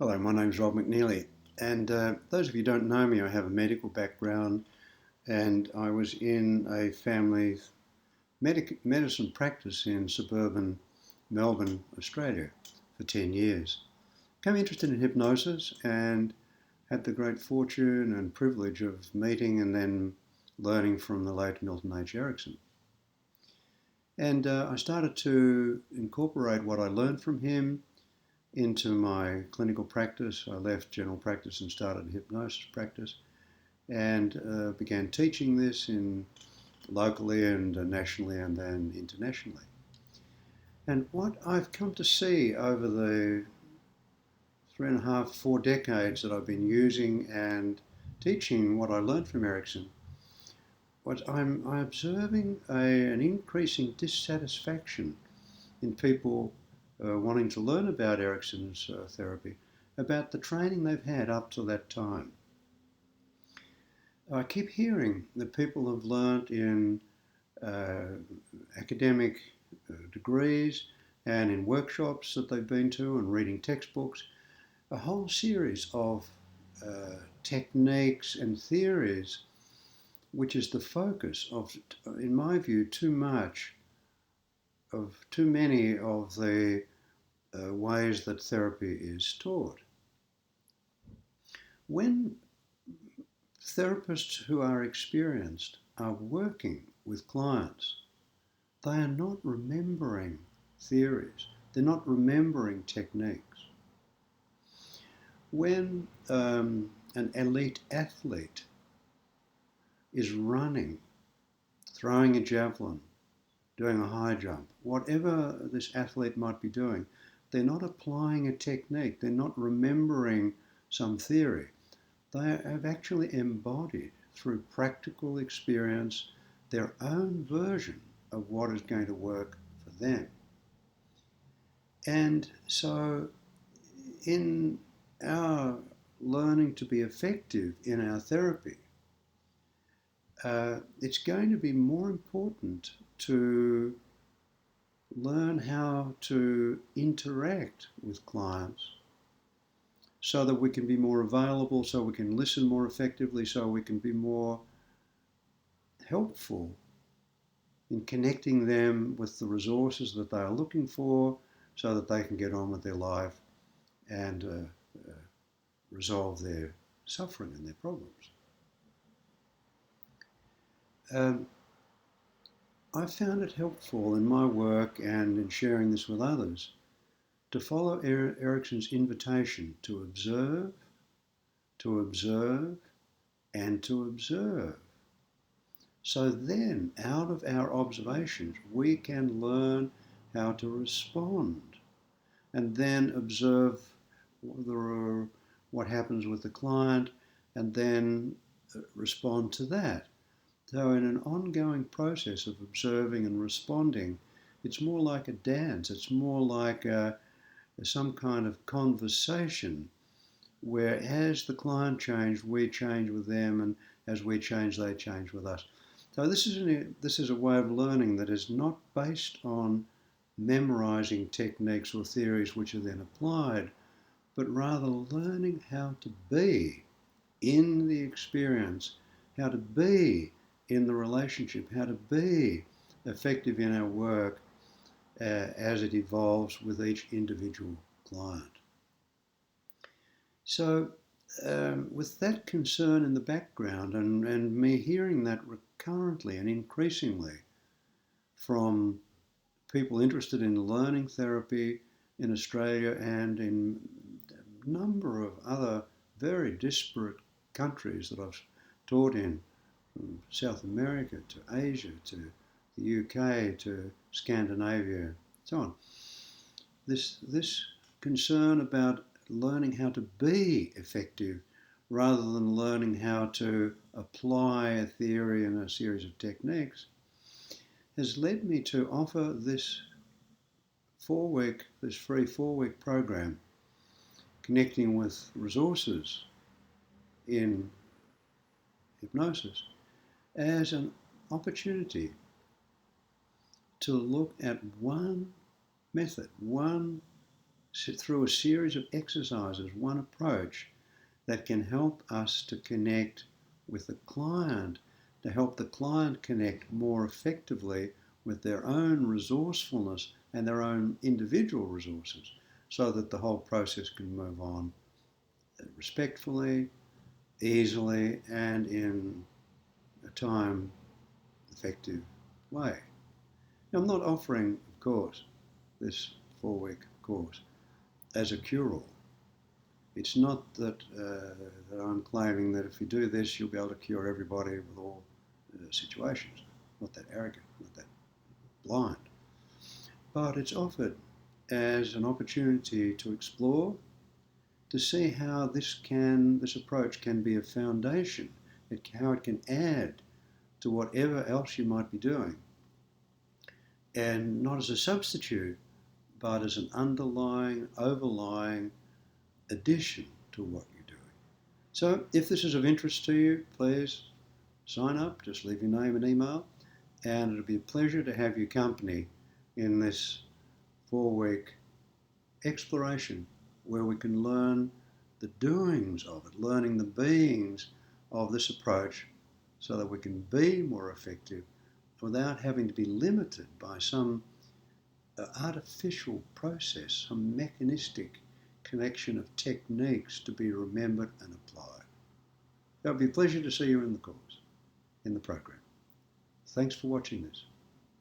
Hello, my name's Rob McNeilly, and those of you who don't know me, I have a medical background, and I was in a family medicine practice in suburban Melbourne, Australia, for 10 years. Became interested in hypnosis and had the great fortune and privilege of meeting and then learning from the late Milton H. Erickson. And I started to incorporate what I learned from him into my clinical practice. I left general practice and started hypnosis practice and began teaching this in locally and nationally and then internationally. And what I've come to see over the 3.5, 4 decades that I've been using and teaching what I learned from Erickson, what I'm observing an increasing dissatisfaction in people wanting to learn about Erickson's therapy, about the training they've had up to that time. I keep hearing that people have learnt in uh, academic degrees and in workshops that they've been to and reading textbooks, a whole series of techniques and theories, which is the focus of, in my view, too many of the ways that therapy is taught. When therapists who are experienced are working with clients, they are not remembering theories, they're not remembering techniques. When an elite athlete is running, throwing a javelin, doing a high jump, whatever this athlete might be doing, they're not applying a technique, they're not remembering some theory. They have actually embodied through practical experience their own version of what is going to work for them. And so, in our learning to be effective in our therapy, it's going to be more important to learn how to interact with clients so that we can be more available, so we can listen more effectively, so we can be more helpful in connecting them with the resources that they are looking for so that they can get on with their life and resolve their suffering and their problems. I found it helpful in my work and in sharing this with others to follow Erickson's invitation to observe, and to observe. So then, out of our observations, we can learn how to respond and then observe what happens with the client and then respond to that. So in an ongoing process of observing and responding, it's more like a dance. It's more like some kind of conversation where as the client changes, we change with them, and as we change, they change with us. So this is a way of learning that is not based on memorizing techniques or theories which are then applied, but rather learning how to be in the experience, how to be in the relationship, how to be effective in our work as it evolves with each individual client. So with that concern in the background and me hearing that recurrently and increasingly from people interested in learning therapy in Australia and in a number of other very disparate countries that I've taught in, from South America to Asia to the UK to Scandinavia, so on. This concern about learning how to be effective rather than learning how to apply a theory and a series of techniques has led me to offer this free 4-week program connecting with resources in hypnosis as an opportunity to look at one method, one through a series of exercises, one approach that can help us to connect with the client, to help the client connect more effectively with their own resourcefulness and their own individual resources, so that the whole process can move on respectfully, easily, and in a time effective way. Now, I'm not offering, of course, this 4-week course as a cure-all. It's not that I'm claiming that if you do this, you'll be able to cure everybody with all situations. Not that arrogant, not that blind. But it's offered as an opportunity to explore, to see how this approach can be a foundation, how it can add to whatever else you might be doing, and not as a substitute, but as an underlying, overlying addition to what you're doing. So if this is of interest to you, please sign up, just leave your name and email, and it'll be a pleasure to have your company in this 4-week exploration where we can learn the doings of it, learning the beings of this approach so that we can be more effective without having to be limited by some artificial process, some mechanistic connection of techniques to be remembered and applied. It would be a pleasure to see you in the course, in the program. Thanks for watching this.